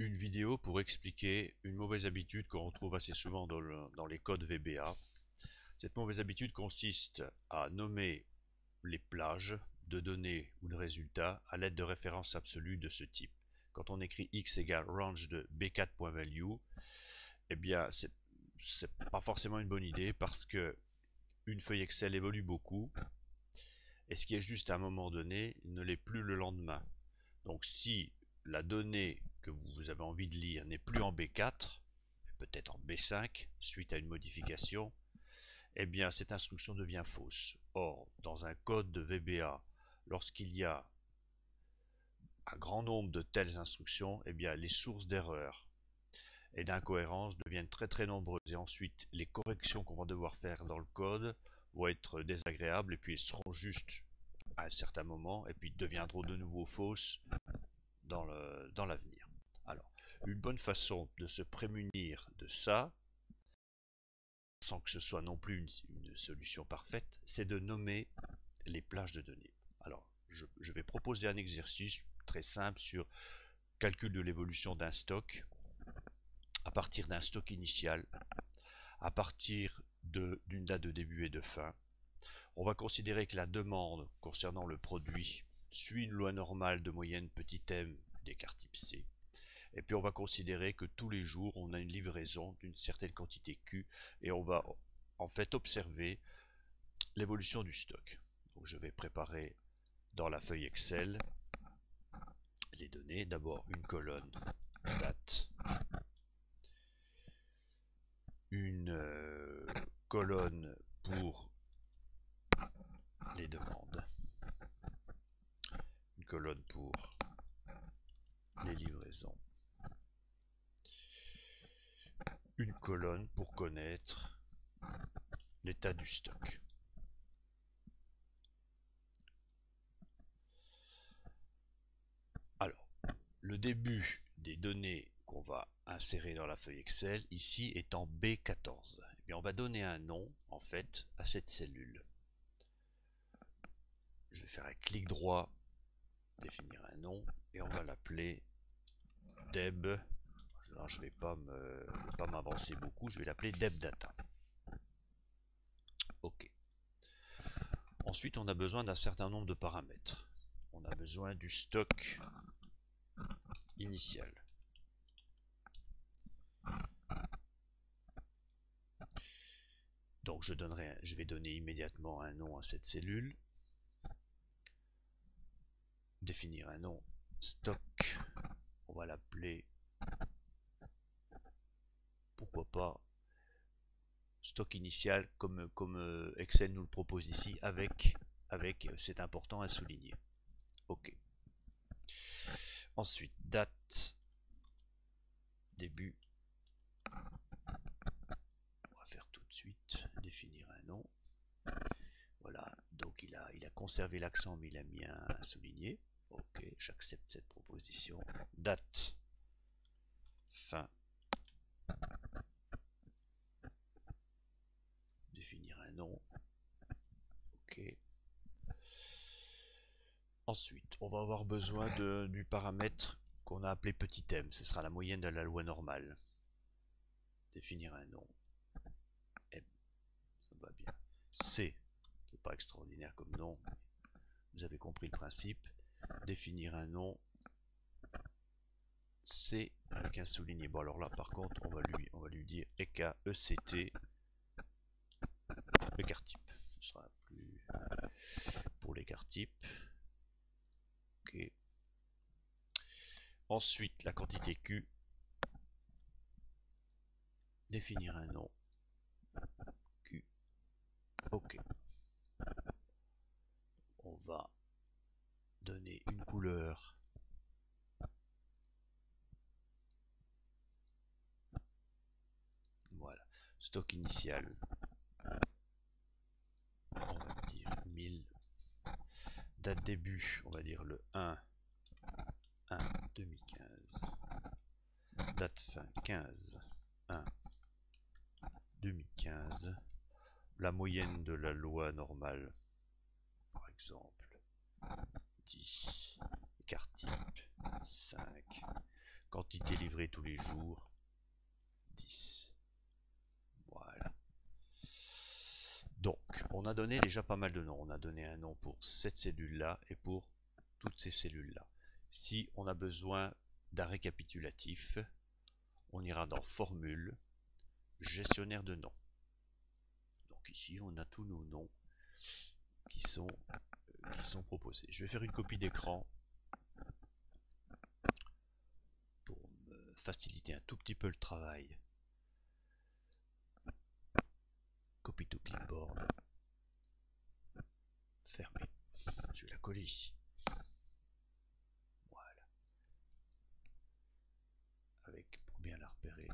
une vidéo pour expliquer une mauvaise habitude qu'on retrouve assez souvent dans les codes VBA. Cette mauvaise habitude consiste à nommer les plages de données ou de résultats à l'aide de références absolues de ce type. Quand on écrit x égale range de b4.value, eh bien c'est pas forcément une bonne idée parce que une feuille Excel évolue beaucoup et ce qui est juste à un moment donné ne l'est plus le lendemain. Donc si la donnée que vous avez envie de lire n'est plus en B4, peut-être en B5, suite à une modification, eh bien cette instruction devient fausse. Or, dans un code de VBA, lorsqu'il y a un grand nombre de telles instructions, eh bien les sources d'erreurs et d'incohérences deviennent très nombreuses et ensuite les corrections qu'on va devoir faire dans le code vont être désagréables et puis elles seront justes à un certain moment et puis deviendront de nouveau fausses dans l'avenir. Alors, une bonne façon de se prémunir de ça, sans que ce soit non plus une solution parfaite, c'est de nommer les plages de données. Alors, je vais proposer un exercice très simple sur calcul de l'évolution d'un stock à partir d'un stock initial, à partir d'une date de début et de fin. On va considérer que la demande concernant le produit suit une loi normale de moyenne petit m d'écart type C. Et puis on va considérer que tous les jours on a une livraison d'une certaine quantité Q et on va en fait observer l'évolution du stock. Donc je vais préparer dans la feuille Excel les données. D'abord une colonne date, une colonne pour les demandes, une colonne pour les livraisons, une colonne pour connaître l'état du stock. Alors, le début des données qu'on va insérer dans la feuille Excel ici est en B14. Et bien, on va donner un nom en fait à cette cellule. Je vais faire un clic droit, définir un nom et on va l'appeler Deb. Alors, je ne vais pas m'avancer beaucoup, je vais l'appeler DebData. OK. Ensuite, on a besoin d'un certain nombre de paramètres. On a besoin du stock initial. Donc je vais donner immédiatement un nom à cette cellule. Définir un nom stock. On va l'appeler, pourquoi pas, stock initial comme Excel nous le propose ici avec c'est important à souligner. OK. Ensuite, date, début. On va faire tout de suite, définir un nom. Voilà, donc il a conservé l'accent mais il a mis un souligné. Ok, j'accepte cette proposition. Date, fin, définir un nom. Ok. Ensuite, on va avoir besoin du paramètre qu'on a appelé petit m. Ce sera la moyenne de la loi normale. Définir un nom. M, ça va bien. C, c'est pas extraordinaire comme nom. Vous avez compris le principe. Définir un nom. C avec un souligné. Bon alors là par contre on va lui dire EK ECT écart type. Ce sera plus pour l'écart type. Ok. Ensuite la quantité Q. Définir un nom. Q. Ok. On va donner une couleur. Voilà. Stock initial. On va dire 1000. Date début, on va dire le 1 2015. Date fin 15 1 2015. La moyenne de la loi normale, par exemple 10, écart type 5, Quantité livrée tous les jours, 10. Voilà. Donc, on a donné déjà pas mal de noms. On a donné un nom pour cette cellule-là et pour toutes ces cellules-là. Si on a besoin d'un récapitulatif, on ira dans Formule, Gestionnaire de noms. Donc ici, on a tous nos noms qui sont proposés. Je vais faire une copie d'écran pour me faciliter un tout petit peu le travail. Copy to clipboard. Fermé. Je vais la coller ici. Voilà. Pour bien la repérer.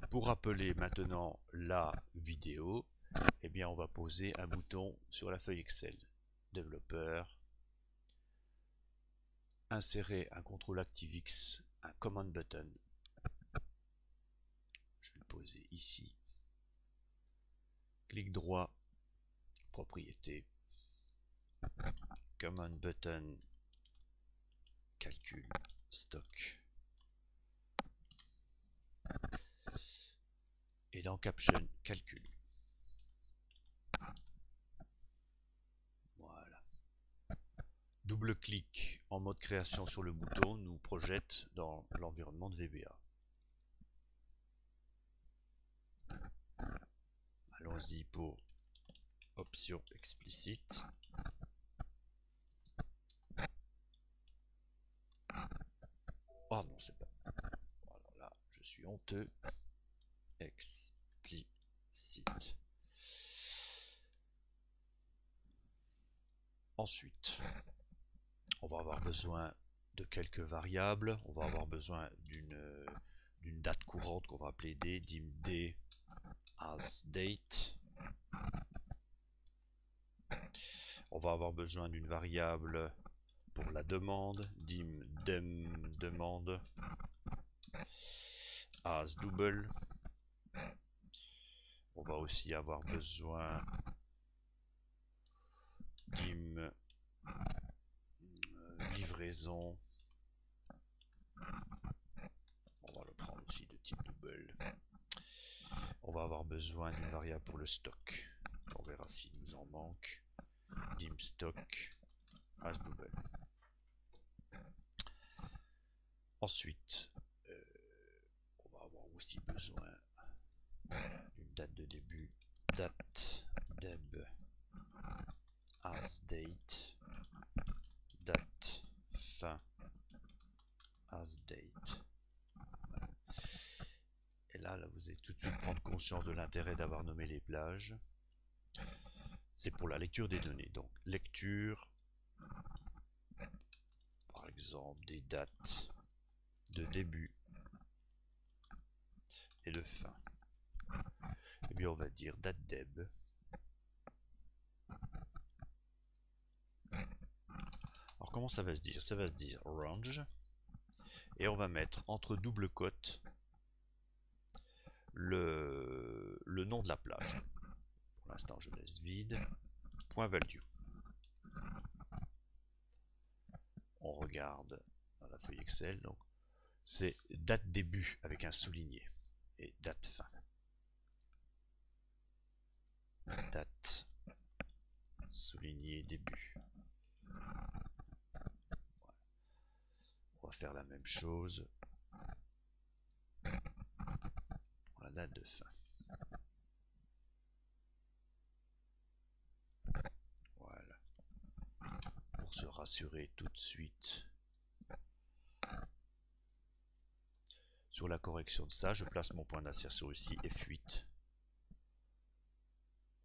Pour appeler maintenant la vidéo, eh bien on va poser un bouton sur la feuille Excel. Développeur. Insérer un contrôle ActiveX, un command button. Je vais le poser ici. Clic droit, propriété. Command button, calcul, stock. Et dans caption, calcul. Voilà. Double-clic en mode création sur le bouton nous projette dans l'environnement de VBA. Allons-y pour option explicite. Oh non, c'est pas. Alors là, je suis honteux. Explicite. Ensuite, on va avoir besoin de quelques variables. On va avoir besoin d'une date courante qu'on va appeler D, dim D as date. On va avoir besoin d'une variable pour la demande, dim dem demande as double. On va aussi avoir besoin dim livraison. On va le prendre aussi de type double. On va avoir besoin d'une variable pour le stock. On verra s'il nous en manque. Dim stock as double. Ensuite, on va avoir aussi besoin d'une date de début, date deb as date, date fin as date. Et là, vous allez tout de suite prendre conscience de l'intérêt d'avoir nommé les plages. C'est pour la lecture des données. Donc, lecture, par exemple, des dates de début et de fin. Et bien, on va dire date deb. Alors, comment ça va se dire? Ça va se dire range. Et on va mettre entre double cotes le nom de la plage. Pour l'instant, je laisse vide. Point value. On regarde dans la feuille Excel. Donc, c'est date début avec un souligné et date fin. Date souligné début. Voilà. On va faire la même chose pour la date de fin. Voilà. Pour se rassurer tout de suite sur la correction de ça, je place mon point d'insertion ici, F8.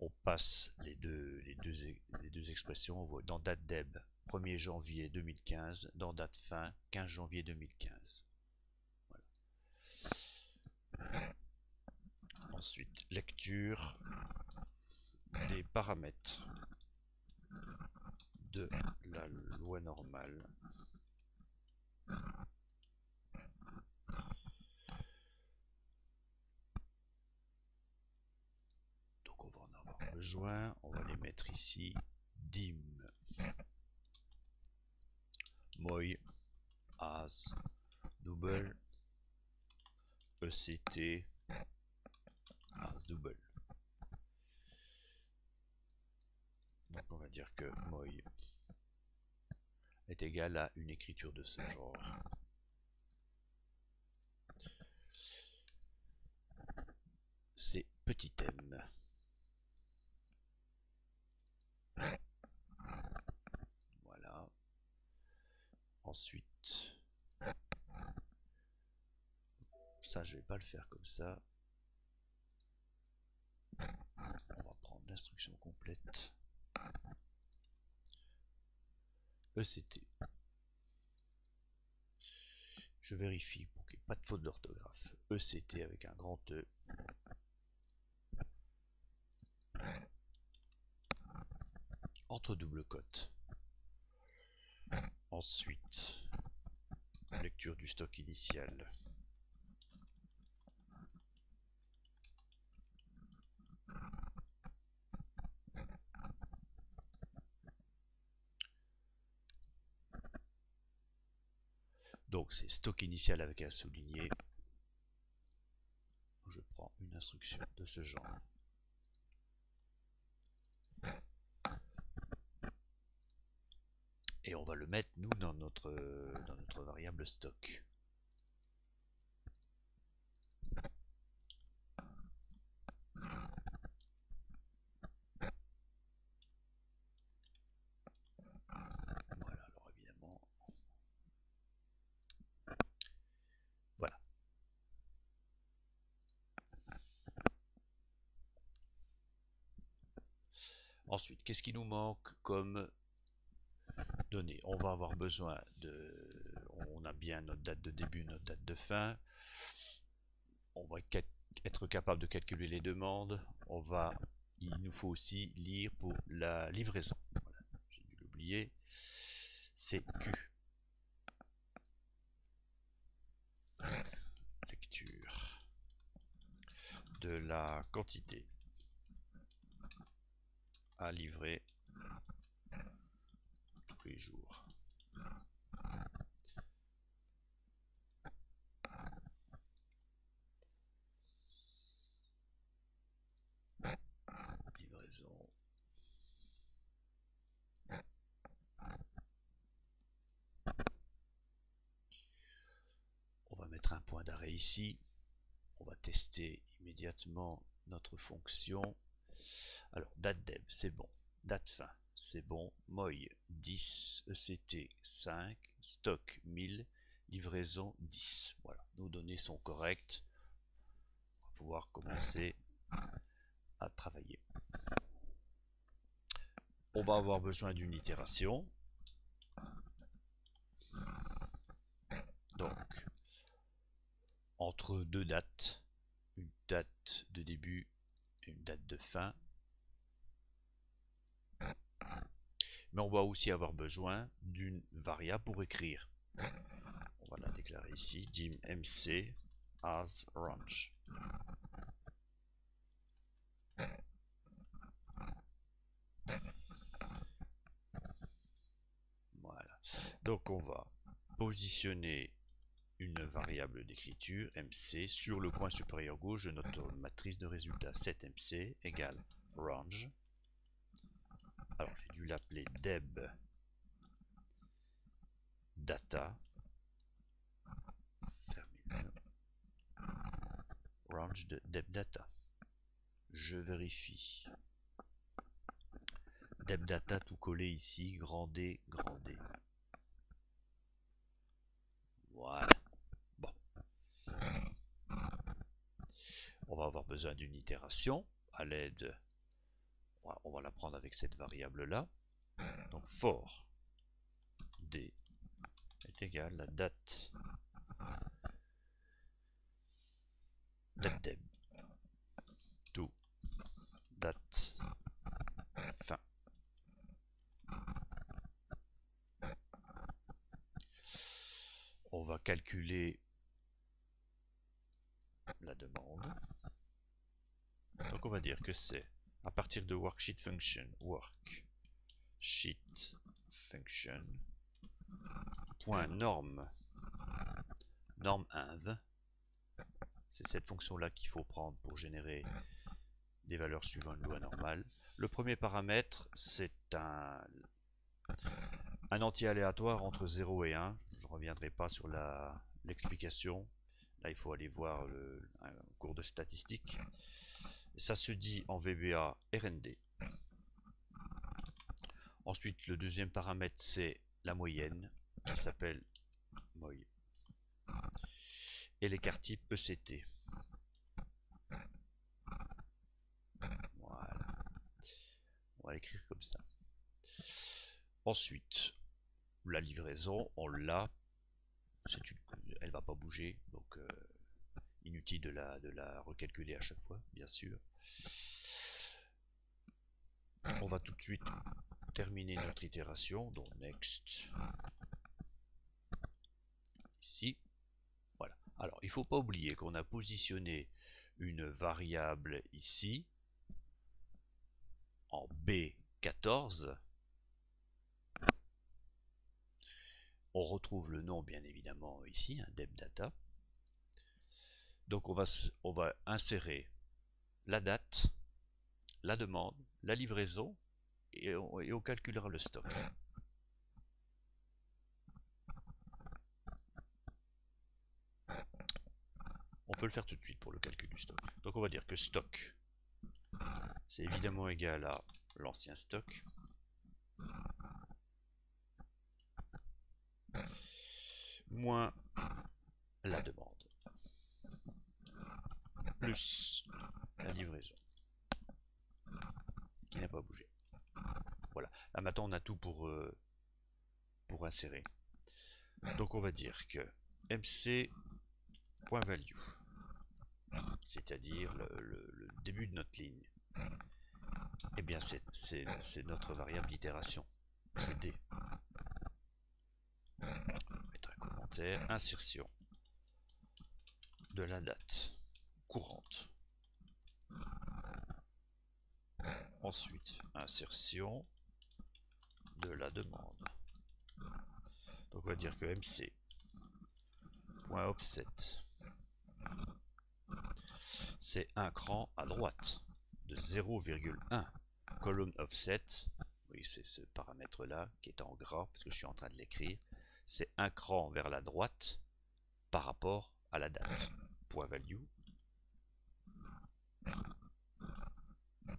On passe les deux expressions. On voit dans date deb 1er janvier 2015, dans date fin 15 janvier 2015. Voilà. Ensuite, lecture des paramètres de la loi normale. Donc on va en avoir besoin. On va les mettre ici. Dim moi as double ECT as double. Donc on va dire que moi est égal à une écriture de ce genre. C'est petit m. Voilà. Ensuite, ça je vais pas le faire comme ça. On va prendre l'instruction complète. ECT. Je vérifie pour qu'il n'y ait pas de faute d'orthographe. ECT avec un grand E. Entre double cote. Ensuite, lecture du stock initial. Donc c'est stock initial avec un souligné. Je prends une instruction de ce genre. Et on va le mettre nous dans notre variable stock. Voilà, alors évidemment. Voilà. Ensuite, qu'est-ce qui nous manque comme données? On va avoir besoin on a bien notre date de début, notre date de fin. On va être capable de calculer les demandes. Il nous faut aussi lire pour la livraison. Voilà, j'ai dû l'oublier. C'est Q. Lecture de la quantité à livrer tous les jours. Livraison. On va mettre un point d'arrêt ici. On va tester immédiatement notre fonction. Alors, date deb, c'est bon. Date fin, c'est bon. Moi 10, ECT 5, stock 1000, livraison 10. Voilà, nos données sont correctes. On va pouvoir commencer à travailler. On va avoir besoin d'une itération. Donc, entre deux dates, une date de début et une date de fin. Mais on va aussi avoir besoin d'une variable pour écrire. On va la déclarer ici, dim mc as range. Voilà. Donc on va positionner une variable d'écriture mc sur le coin supérieur gauche de notre matrice de résultats. 7mc égale range. Alors j'ai dû l'appeler deb data. Range de deb data. Je vérifie. Deb data tout collé ici, grand D, grand D. Voilà. Bon. On va avoir besoin d'une itération à l'aide. On va la prendre avec cette variable là. Donc for D est égal à date deb to date fin. On va calculer la demande. Donc on va dire que c'est à partir de worksheet function, worksheet function point norme norme inv. C'est cette fonction-là qu'il faut prendre pour générer des valeurs suivant une loi normale. Le premier paramètre, c'est un entier aléatoire entre 0 et 1. Je ne reviendrai pas sur l'explication. Là, il faut aller voir un cours de statistique. Et ça se dit en VBA RND. Ensuite, le deuxième paramètre, c'est la moyenne, qui s'appelle moy. Et l'écart type ECT. Voilà. On va l'écrire comme ça. Ensuite, la livraison, on l'a. Elle va pas bouger, donc inutile de la recalculer à chaque fois, bien sûr. On va tout de suite terminer notre itération, donc next. Ici. Voilà. Alors, il ne faut pas oublier qu'on a positionné une variable ici en B14. On retrouve le nom bien évidemment ici, debdata. Donc on va insérer la date, la demande, la livraison et on calculera le stock. On peut le faire tout de suite pour le calcul du stock. Donc on va dire que stock, c'est évidemment égal à l'ancien stock moins la demande plus la livraison qui n'a pas bougé. Voilà. Là maintenant on a tout pour insérer. Donc on va dire que mc.value, c'est-à-dire le début de notre ligne, eh bien c'est notre variable d'itération, c'est D. On va mettre un commentaire, insertion de la date courante. Ensuite, insertion de la demande. Donc on va dire que mc.offset, c'est un cran à droite de 0,1. Column offset, oui c'est ce paramètre là qui est en gras parce que je suis en train de l'écrire, c'est un cran vers la droite par rapport à la date. Point value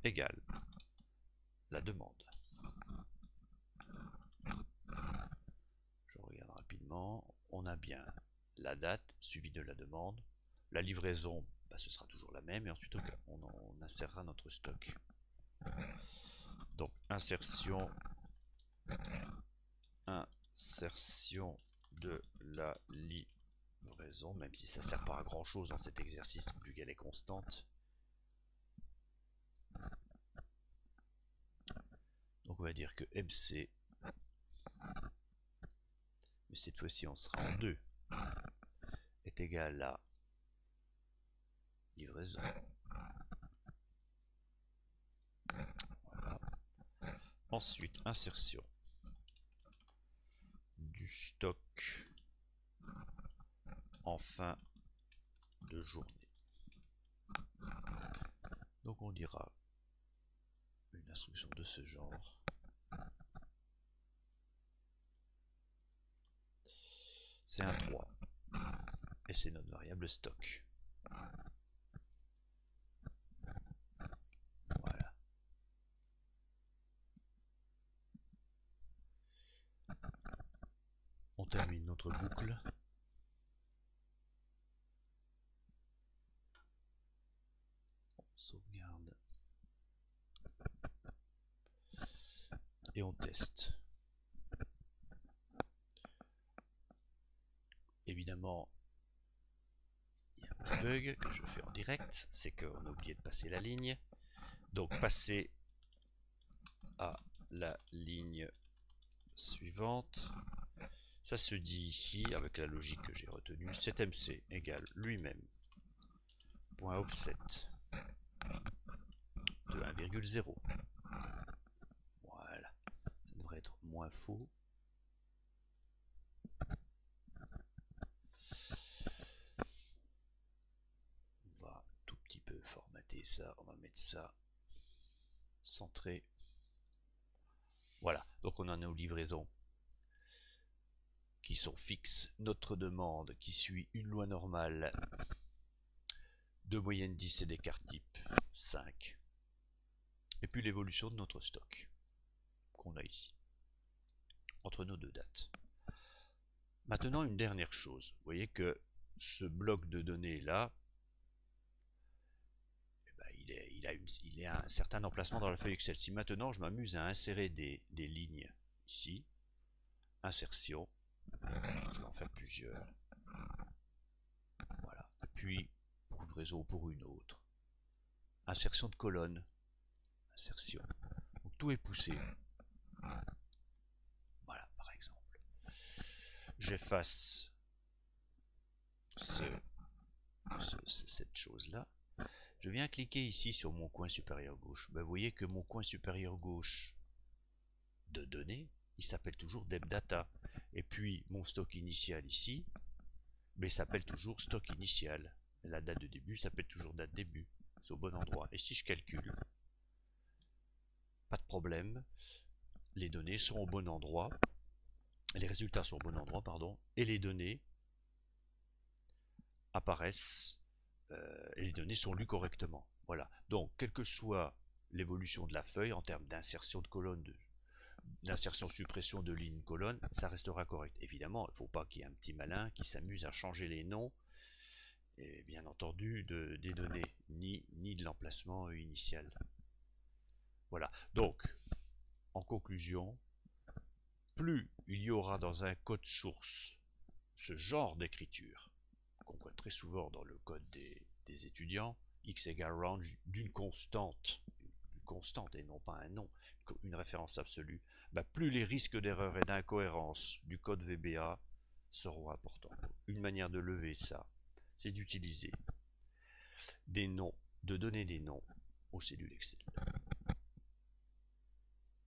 égale la demande. Je regarde rapidement, on a bien la date suivie de la demande. La livraison, ce sera toujours la même et ensuite on insérera notre stock. Donc insertion de la livraison, même si ça ne sert pas à grand chose dans cet exercice vu qu'elle est constante. Donc on va dire que MC, mais cette fois-ci on sera en 2, est égal à livraison. Voilà. Ensuite, insertion du stock en fin de journée. Donc on dira une instruction de ce genre. C'est un 3. Et c'est notre variable stock. Voilà. On termine notre boucle. On sauvegarde. Et on teste. Évidemment, il y a un petit bug que je fais en direct, c'est qu'on a oublié de passer la ligne. Donc passer à la ligne suivante. Ça se dit ici, avec la logique que j'ai retenue, 7mc égale lui-même point offset de 1,0. Voilà, ça devrait être moins faux. quitter ça, on va mettre ça centré. Voilà, donc on en a aux livraisons qui sont fixes. Notre demande qui suit une loi normale de moyenne 10 et d'écart type 5. Et puis l'évolution de notre stock qu'on a ici, entre nos deux dates. Maintenant, une dernière chose. Vous voyez que ce bloc de données là, il a un certain emplacement dans la feuille Excel. Si maintenant je m'amuse à insérer des lignes ici, insertion, je vais en faire plusieurs. Voilà. Et puis, pour une raison ou pour une autre, insertion de colonne, insertion. Donc tout est poussé. Voilà, par exemple. J'efface cette chose-là. Je viens cliquer ici sur mon coin supérieur gauche. Ben, vous voyez que mon coin supérieur gauche de données, il s'appelle toujours DebData. Et puis mon stock initial ici, mais il s'appelle toujours stock initial. La date de début s'appelle toujours date début. C'est au bon endroit. Et si je calcule, pas de problème, les données sont au bon endroit, les résultats sont au bon endroit, pardon, et les données apparaissent, et les données sont lues correctement. Voilà. Donc, quelle que soit l'évolution de la feuille en termes d'insertion de colonne, d'insertion-suppression de ligne colonne, ça restera correct. Évidemment, il ne faut pas qu'il y ait un petit malin qui s'amuse à changer les noms, et bien entendu, des données, ni de l'emplacement initial. Voilà. Donc, en conclusion, plus il y aura dans un code source ce genre d'écriture, qu'on voit très souvent dans le code des étudiants, x égale range d'une constante et non pas un nom, une référence absolue, plus les risques d'erreur et d'incohérence du code VBA seront importants. Une manière de lever ça, c'est d'utiliser des noms, de donner des noms aux cellules Excel.